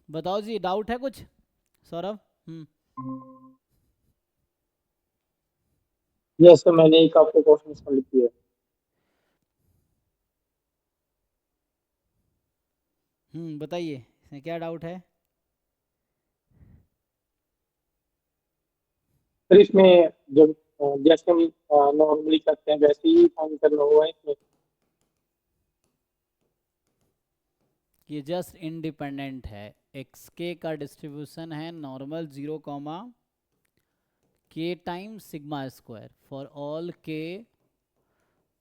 बताओ जी, डाउट है कुछ सौरभ? यस सर, मैंने एक आपको क्वेश्चन सॉल्व किया। बताइए इसमें क्या डाउट है? सर इसमें जब जैसे हम नॉर्मली करते हैं वैसे ही काम करना हुआ है इसमें। ये जस्ट इंडिपेंडेंट है। एक्स के का डिस्ट्रीब्यूशन है नॉर्मल 0 कॉमा के time sigma square for all के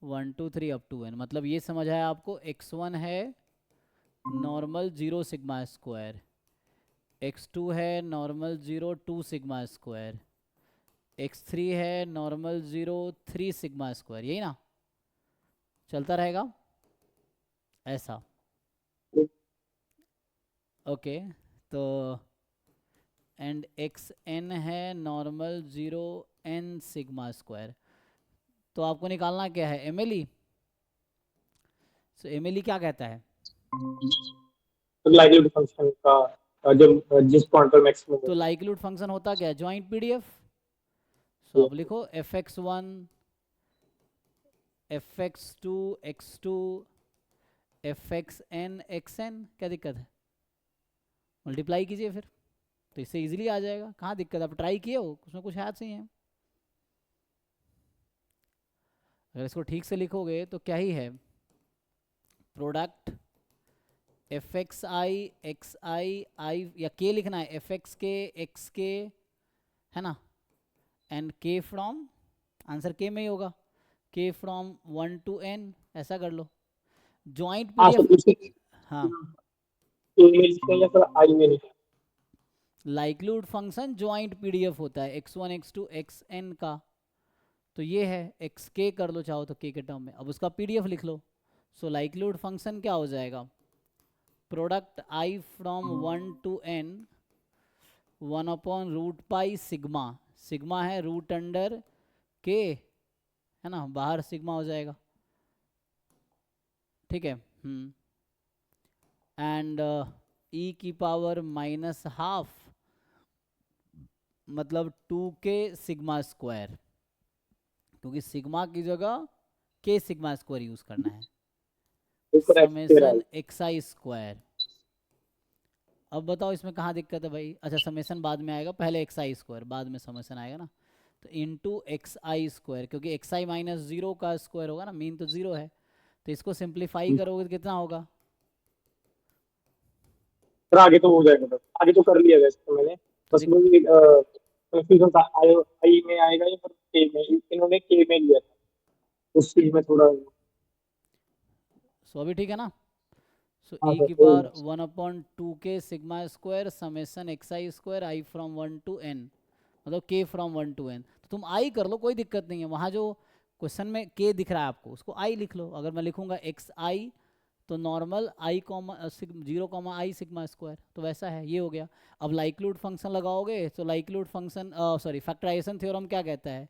1 2 3 अप टू एन। मतलब ये समझ आया आपको? x1 है नॉर्मल 0 सिग्मा स्क्वायर, x2 है नॉर्मल 0 2 सिग्मा स्क्वायर, x3 है नॉर्मल 0 3 सिग्मा स्क्वायर। यही ना चलता रहेगा ऐसा? ओके। तो एंड एक्स एन है नॉर्मल 0 एन सिग्मा स्क्वायर। तो आपको निकालना क्या है? M L E. So M L E क्या कहता है? लाइक्लीहुड फंक्शन का जब जिस पॉइंट पर मैक्सिमम तो हो। लाइक्लीहुड फंक्शन होता क्या है? Joint PDF. सो Yes, अब लिखो F X one, F X two, X two, F X N X N. क्या दिक्कत है? मल्टीप्लाई कीजिए फिर, तो इससे इजीली आ जाएगा। कहाँ दिक्कत? आप ट्राई किए हो, उसमें कुछ है सही है। अगर इसको ठीक से लिखोगे तो क्या ही है? प्रोडक्ट एफ एक्स आई आई या के लिखना है, एफ एक्स के एक्स के, है ना, एंड के फ्रॉम, आंसर के में ही होगा, के फ्रॉम 1 to n। ऐसा कर लो ज्वाइंट हाँ सर पीडीएफ। उसे हाँ, ए में लिखते हैं या सर आई में लिखते लाइक्लीहुड फंक्शन ज्वाइंट पीडीएफ होता है x1 x2 xn का। तो ये है एक्स के कर लो चाहो तो के के टर्म में, अब उसका पीडीएफ लिख लो। सो लाइक्लीहुड फंक्शन क्या हो जाएगा? Product I from 1 to n 1/√पाई सिग्मा। सिग्मा है रूट अंडर के, है ना, बाहर सिग्मा हो जाएगा। ठीक है। एंड ई की पावर -12 मतलब 2 के सिग्मा स्क्वायर, क्योंकि सिग्मा की जगह के सिग्मा स्क्वायर यूज करना है। हैं ऊपर एक्स दे रहा है। समेसन एक्स आई स्क्वायर। अब बताओ इसमें कहाँ दिक्कत है भाई? अच्छा, समेसन बाद में आएगा, पहले एक्स आई स्क्वायर, बाद में समेसन आएगा ना। तो इंटू एक्स आई स्क्वायर, क्योंकि एक्स आई -0 का स्क्वायर होगा ना, मीन तो 0 है। तो इसको सिंप्लीफाई करोगे तो कितना होगा? सर आगे तो हो जाएगा, बस आगे तो कर लिया वैसे तो मैंने। तो बस देख, वही कंफ्यूजन था, आई आई में आएगा या फिर के में। इन्होंने के में लिया था, उस चीज में थोड़ा। सो अभी ठीक है ना? सो हाँ ई सर की हो पावर गया। 1/2 के sigma square summation x I square I from 1 to n, मतलब के फ्रॉम 1 to n। तो तुम आई कर लो, कोई दिक्कत नहीं है। वहाँ जो क्वेश्चन में के दिख रहा है आपको, उसको आई लिख लो। अगर मैं लिखूंगा एक्स आई तो नॉर्मल आई कॉमा 0 कॉमा आई सिग्मा स्क्वायर, तो वैसा है। ये हो गया। अब लाइक्लीहुड फंक्शन लगाओगे तो likelihood function, sorry, factorization theorem क्या कहता है?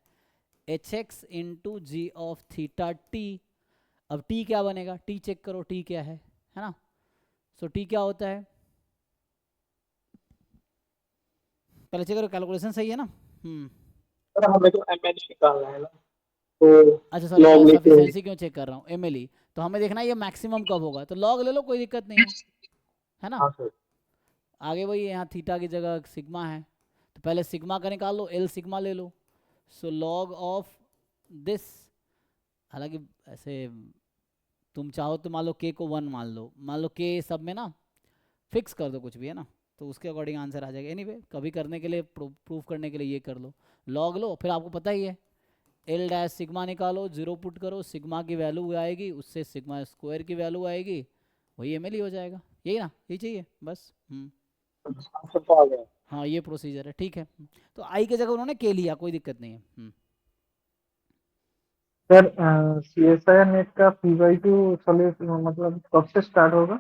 H X into G of theta T. अब टी क्या बनेगा? टी चेक करो, टी क्या है ना? सो टी क्या होता है? पहले चेक करो कैलकुलेशन सही है ना। सर हमें तो एम एन निकालना है ना, तो अच्छा सॉरी, मैं लॉग लेते हैं। सफिशेंसी क्यों चेक कर रहा हूँ? M L E. तो हमें देखना है ये मैक्सिमम कब होगा, तो लॉग ले लो, कोई दिक्कत नहीं है ना। हाँ सर। आगे वही यहाँ थीटा की जगह सिग्मा है, तो पहले सिग्मा का निकाल लो, एल सिग्मा ले लो। सो लॉग ऑफ दिस, हालांकि ऐसे तुम चाहो तो मान लो के को 1 मान लो, मान लो के सब में ना फिक्स कर दो कुछ भी, है ना, तो उसके अकॉर्डिंग आंसर आ जाएगा। एनीवे कभी करने के लिए, प्रूफ करने के लिए ये कर लो, लॉग लो, फिर आपको पता ही है एल डैश सिग्मा निकालो, जीरो पुट करो, सिग्मा की वैल्यू आएगी, उससे सिग्मा स्क्वायर की वैल्यू आएगी, वही एम एल ही हो जाएगा। यही ना, यही चाहिए बस। आंसर तो आ गया। हाँ ये प्रोसीजर है, ठीक है। तो आई की जगह उन्होंने के लिया, कोई दिक्कत नहीं है। Sir C S I NET का पी वाई टू सोल्यूशन मतलब कब से स्टार्ट होगा?